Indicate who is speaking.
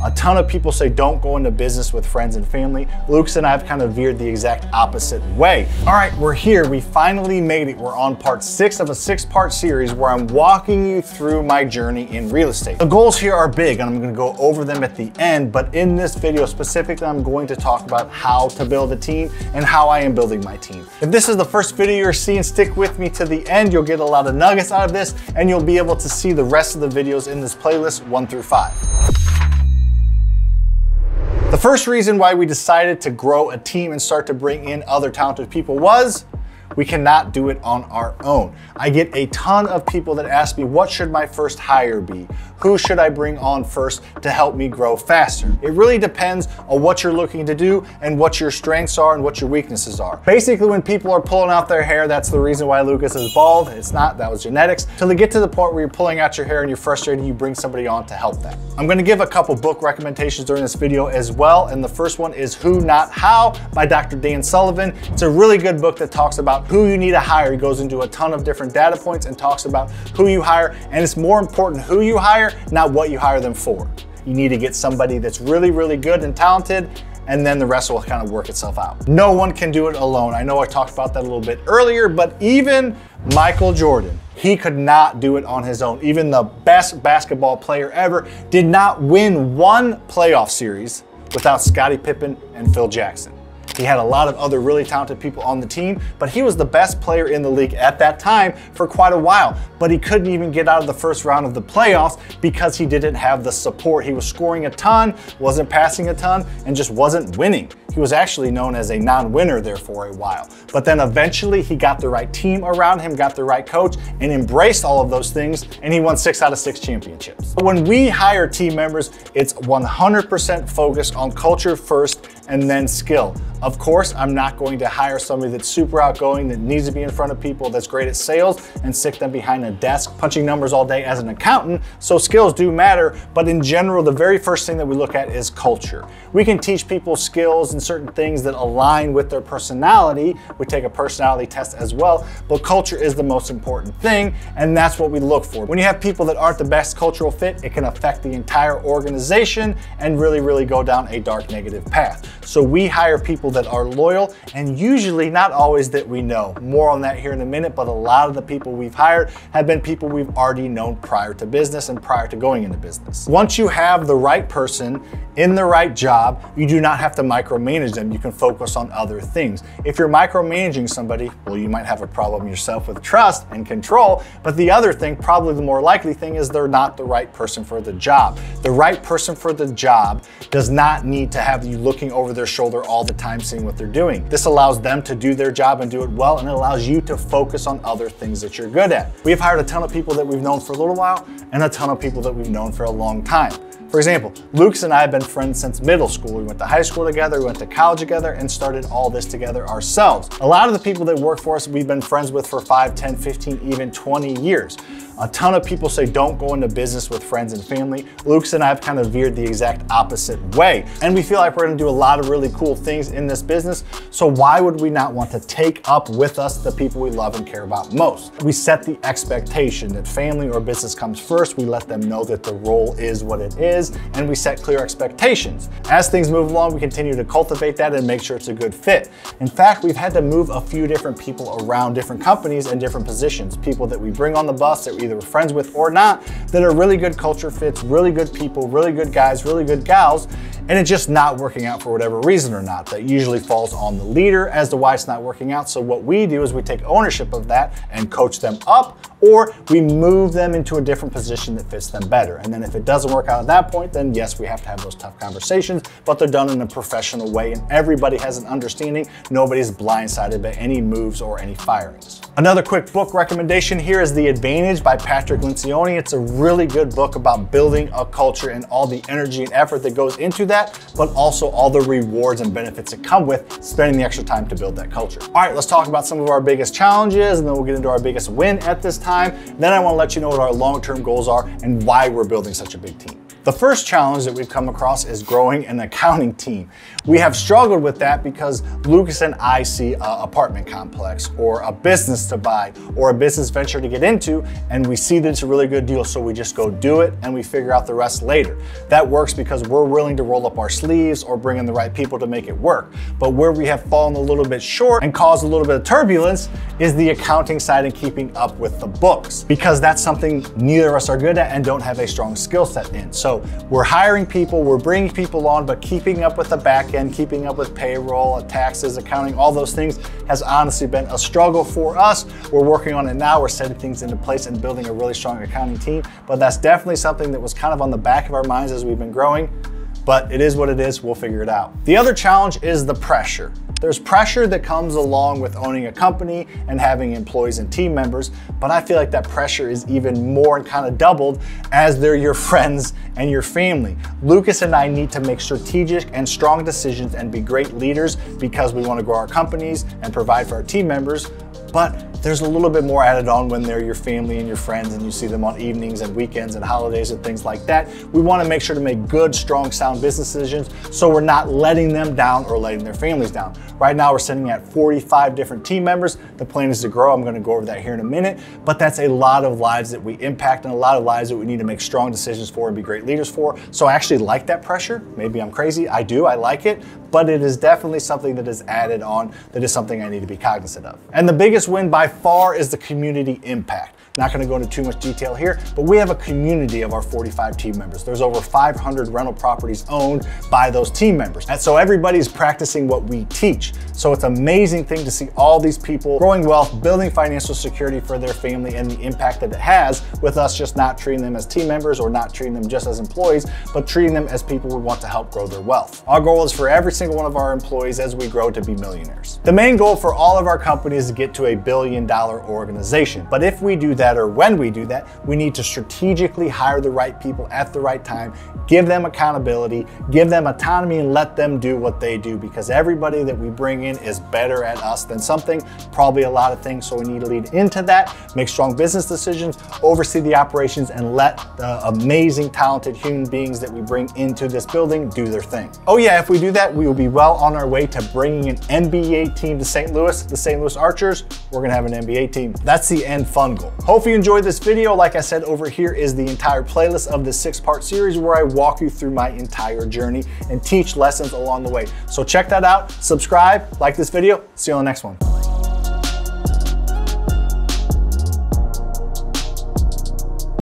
Speaker 1: A ton of people say don't go into business with friends and family. Lucas and I have kind of veered the exact opposite way. All right, we're here. We finally made it. We're on part 6 of a 6-part series where I'm walking you through my journey in real estate. The goals here are big and I'm going to go over them at the end, but in this video specifically, I'm going to talk about how to build a team and how I am building my team. If this is the first video you're seeing, stick with me to the end. You'll get a lot of nuggets out of this and you'll be able to see the rest of the videos in this playlist 1 through 5. The first reason why we decided to grow a team and start to bring in other talented people was we cannot do it on our own. I get a ton of people that ask me, what should my first hire be? Who should I bring on first to help me grow faster? It really depends on what you're looking to do and what your strengths are and what your weaknesses are. Basically, when people are pulling out their hair, that's the reason why Lucas is bald. It's not, that was genetics. Till they get to the point where you're pulling out your hair and you're frustrated, you bring somebody on to help that. I'm gonna give a couple book recommendations during this video as well. And the first one is Who Not How by Dr. Dan Sullivan. It's a really good book that talks about who you need to hire. He goes into a ton of different data points and talks about who you hire. And it's more important who you hire, not what you hire them for. You need to get somebody that's really, really good and talented, and then the rest will kind of work itself out. No one can do it alone. I know I talked about that a little bit earlier, but even Michael Jordan, he could not do it on his own. Even the best basketball player ever did not win one playoff series without Scottie Pippen and Phil Jackson. He had a lot of other really talented people on the team, but he was the best player in the league at that time for quite a while. But he couldn't even get out of the first round of the playoffs because he didn't have the support. He was scoring a ton, wasn't passing a ton, and just wasn't winning. He was actually known as a non-winner there for a while. But then eventually he got the right team around him, got the right coach, and embraced all of those things, and he won 6 out of 6 championships. When we hire team members, it's 100% focused on culture first and then skill. Of course, I'm not going to hire somebody that's super outgoing, that needs to be in front of people, that's great at sales, and stick them behind a desk punching numbers all day as an accountant. So skills do matter, but in general, the very first thing that we look at is culture. We can teach people skills and certain things that align with their personality. We take a personality test as well, but culture is the most important thing, and that's what we look for. When you have people that aren't the best cultural fit, it can affect the entire organization and really, really go down a dark negative path. So we hire people that are loyal, and usually not always that we know. More on that here in a minute, but a lot of the people we've hired have been people we've already known prior to business and prior to going into business. Once you have the right person in the right job, you do not have to micromanage them. You can focus on other things. If you're micromanaging somebody, well, you might have a problem yourself with trust and control, but the other thing, probably the more likely thing, is they're not the right person for the job. The right person for the job does not need to have you looking over their shoulder all the time seeing what they're doing. This allows them to do their job and do it well, and it allows you to focus on other things that you're good at. We've hired a ton of people that we've known for a little while and a ton of people that we've known for a long time. For example, Lucas and I have been friends since middle school. We went to high school together, we went to college together, and started all this together ourselves. A lot of the people that work for us, we've been friends with for 5, 10, 15, even 20 years. A ton of people say don't go into business with friends and family. Lucas and I have kind of veered the exact opposite way. And we feel like we're gonna do a lot of really cool things in this business. So why would we not want to take up with us the people we love and care about most? We set the expectation that family or business comes first. We let them know that the role is what it is, and we set clear expectations. As things move along, we continue to cultivate that and make sure it's a good fit. In fact, we've had to move a few different people around different companies and different positions. People that we bring on the bus that we either we're friends with or not, that are really good culture fits, really good people, really good guys, really good gals, and it's just not working out for whatever reason or not. That usually falls on the leader as to why it's not working out. So what we do is we take ownership of that and coach them up, or we move them into a different position that fits them better. And then if it doesn't work out at that point, then yes, we have to have those tough conversations, but they're done in a professional way and everybody has an understanding. Nobody's blindsided by any moves or any firings. Another quick book recommendation here is The Advantage by Patrick Lencioni. It's a really good book about building a culture and all the energy and effort that goes into that, but also all the rewards and benefits that come with spending the extra time to build that culture. All right, let's talk about some of our biggest challenges and then we'll get into our biggest win at this time. Then I want to let you know what our long-term goals are and why we're building such a big team. The first challenge that we've come across is growing an accounting team. We have struggled with that because Lucas and I see an apartment complex or a business to buy or a business venture to get into, and we see that it's a really good deal, so we just go do it and we figure out the rest later. That works because we're willing to roll up our sleeves or bring in the right people to make it work. But where we have fallen a little bit short and caused a little bit of turbulence is the accounting side and keeping up with the books, because that's something neither of us are good at and don't have a strong skill set in. So we're hiring people, we're bringing people on, but keeping up with the back end, keeping up with payroll, taxes, accounting, all those things has honestly been a struggle for us. We're working on it now. We're setting things into place and building a really strong accounting team, but that's definitely something that was kind of on the back of our minds as we've been growing, but it is what it is. We'll figure it out. The other challenge is the pressure. There's pressure that comes along with owning a company and having employees and team members, but I feel like that pressure is even more and kind of doubled as they're your friends and your family. Lucas and I need to make strategic and strong decisions and be great leaders because we want to grow our companies and provide for our team members, but there's a little bit more added on when they're your family and your friends and you see them on evenings and weekends and holidays and things like that. We want to make sure to make good, strong, sound business decisions so we're not letting them down or letting their families down. Right now we're sitting at 45 different team members. The plan is to grow. I'm going to go over that here in a minute, but that's a lot of lives that we impact and a lot of lives that we need to make strong decisions for and be great leaders for. So I actually like that pressure. Maybe I'm crazy. I do. I like it, but it is definitely something that is added on that is something I need to be cognizant of. And the biggest win by far is the community impact. Not going to go into too much detail here, but we have a community of our 45 team members. There's over 500 rental properties owned by those team members. And so everybody's practicing what we teach. So it's an amazing thing to see all these people growing wealth, building financial security for their family, and the impact that it has with us just not treating them as team members or not treating them just as employees, but treating them as people we want to help grow their wealth. Our goal is for every single one of our employees as we grow to be millionaires. The main goal for all of our companies is to get to a $1 billion organization. But if we do that, or when we do that, we need to strategically hire the right people at the right time, give them accountability, give them autonomy, and let them do what they do, because everybody that we bring in is better at us than something, probably a lot of things. So we need to lead into that, make strong business decisions, oversee the operations, and let the amazing, talented human beings that we bring into this building do their thing. Oh yeah, if we do that, we will be well on our way to bringing an NBA team to St. Louis, the St. Louis Archers. We're gonna have an NBA team. That's the end fun goal. Hope you enjoyed this video. Like I said, over here is the entire playlist of this 6-part series where I walk you through my entire journey and teach lessons along the way. So check that out, subscribe, like this video. See you on the next one.